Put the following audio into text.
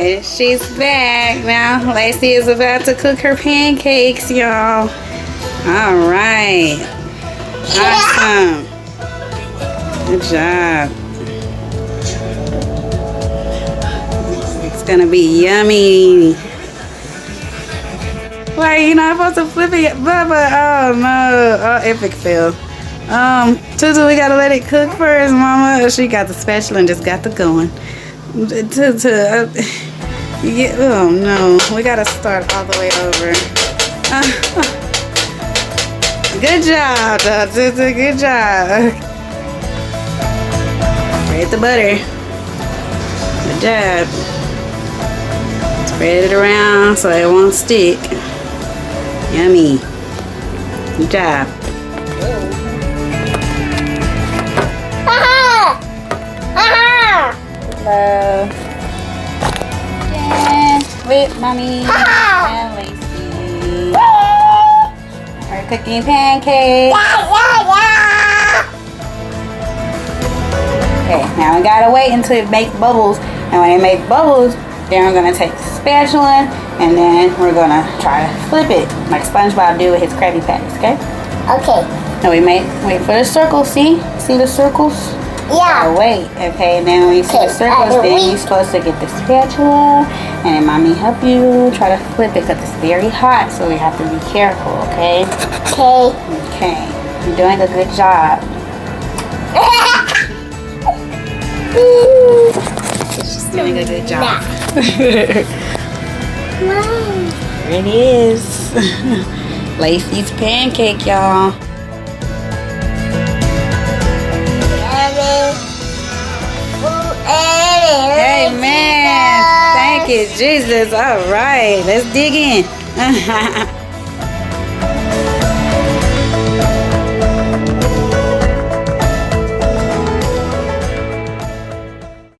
And she's back now. Lacey is about to cook her pancakes, y'all. All right. Awesome. Good job. It's gonna be yummy. Why you not supposed to flip it, Bubba? Oh no! Oh, epic fail. Tutu, we gotta let it cook first, Mama. She got the spatula and just got the going. Tutu, yeah, oh no, we gotta start all the way over. Good job, Tutu. Good job. Spread the butter. Good job. Spread it around so it won't stick. Yummy. Good job. Hello. Yeah, with Mommy and Lacey. We're cooking pancakes. Okay, now we gotta wait until it makes bubbles. And when it makes bubbles, then we're gonna take the spatula and then we're gonna try to flip it like SpongeBob do with his Krabby Patties, okay? Okay. Now we wait for the circles, see? See the circles? Yeah. Wait, okay, and then when you see the circles, then you're supposed to get the spatula and then Mommy help you try to flip it because it's very hot, so we have to be careful, okay? Okay. Okay, you're doing a good job. She's doing a good job. Here it is. Lacey's pancake, y'all. Amen. Thank you, Jesus. All right, let's dig in.